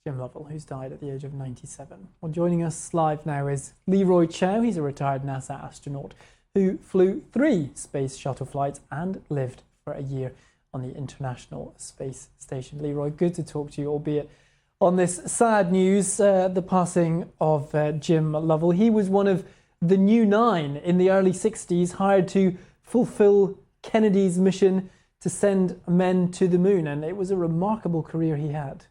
Jim Lovell, who's died at the age of 97. Well, joining us live now is Leroy Chiao. He's a retired NASA astronaut who flew 3 space shuttle flights and lived for a year on the International Space Station. Leroy, good to talk to you, albeit on this sad news, the passing of Jim Lovell. He was one of the new 9 in the early 60s, hired to fulfill Kennedy's mission to send men to the moon, and it was a remarkable career he had.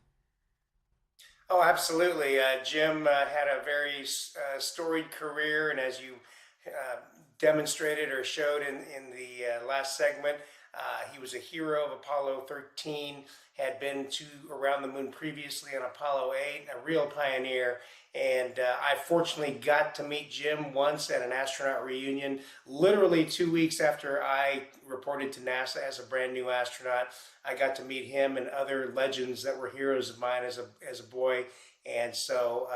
Oh, absolutely. Jim had a very storied career, and as you demonstrated or showed in the last segment, he was a hero of Apollo 13, had been to around the moon previously on Apollo 8, a real pioneer. And I fortunately got to meet Jim once at an astronaut reunion, literally 2 weeks after I reported to NASA as a brand new astronaut. I got to meet him and other legends that were heroes of mine as a boy. And so,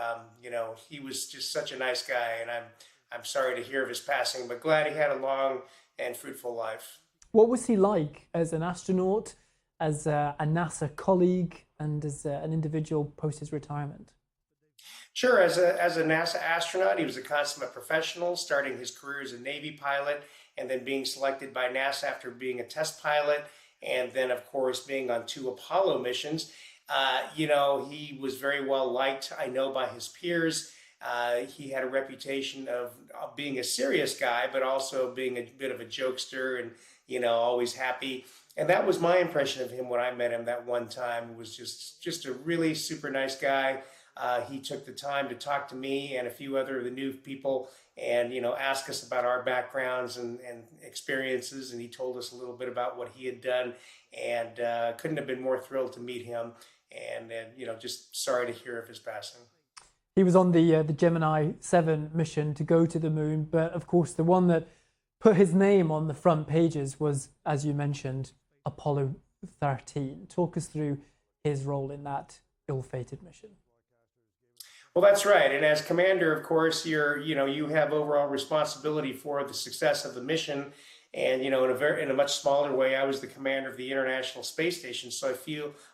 he was just such a nice guy, and I'm sorry to hear of his passing, but glad he had a long and fruitful life. What was he like as an astronaut, as a NASA colleague, and as an individual post his retirement? Sure, as a NASA astronaut, he was a consummate professional, starting his career as a Navy pilot and then being selected by NASA after being a test pilot, and then, of course, being on 2 Apollo missions. He was very well liked, I know, by his peers. He had a reputation of being a serious guy, but also being a bit of a jokester and, always happy. And that was my impression of him when I met him that one time. Was just a really super nice guy. He took the time to talk to me and a few other of the new people and, ask us about our backgrounds and experiences. And he told us a little bit about what he had done, and couldn't have been more thrilled to meet him. And just sorry to hear of his passing. He was on the Gemini 7 mission to go to the moon, but of course the one that put his name on the front pages was, as you mentioned, Apollo 13. Talk us through his role in that ill-fated mission. Well, that's right. And as commander, of course, you have overall responsibility for the success of the mission. And in a much smaller way, I was the commander of the International Space Station, so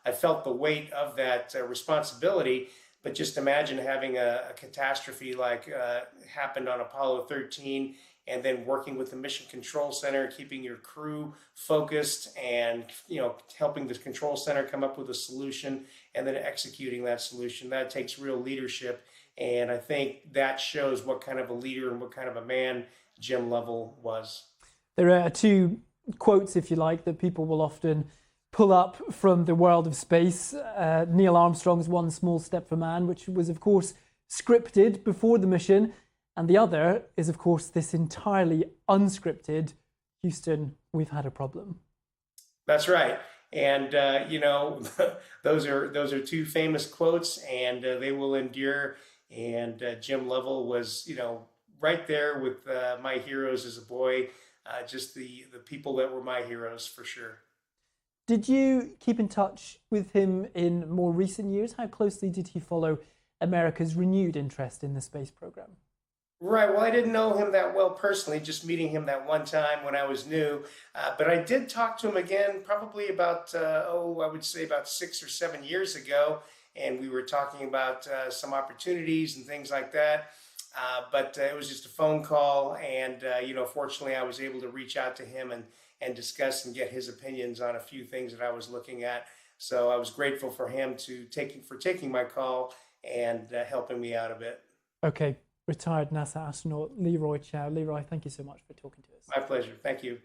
I felt the weight of that responsibility. But just imagine having a catastrophe like happened on Apollo 13, and then working with the Mission Control Center, keeping your crew focused, and helping the control center come up with a solution, and then executing that solution. That takes real leadership, and I think that shows what kind of a leader and what kind of a man Jim Lovell was. There are 2 quotes, if you like, that people will often pull up from the world of space. Neil Armstrong's "One Small Step for Man," which was, of course, scripted before the mission. And the other is, of course, this entirely unscripted, "Houston, we've had a problem." That's right. And, those are 2 famous quotes, and they will endure. And Jim Lovell was, right there with my heroes as a boy, just the people that were my heroes for sure. Did you keep in touch with him in more recent years? How closely did he follow America's renewed interest in the space program? Right. Well, I didn't know him that well personally, just meeting him that one time when I was new. But I did talk to him again, probably about, I would say about 6 or 7 years ago. And we were talking about some opportunities and things like that. But it was just a phone call. And, fortunately, I was able to reach out to him and discuss and get his opinions on a few things that I was looking at. So I was grateful for him for taking my call and helping me out a bit. Okay. Retired NASA astronaut Leroy Chiao. Leroy, thank you so much for talking to us. My pleasure. Thank you.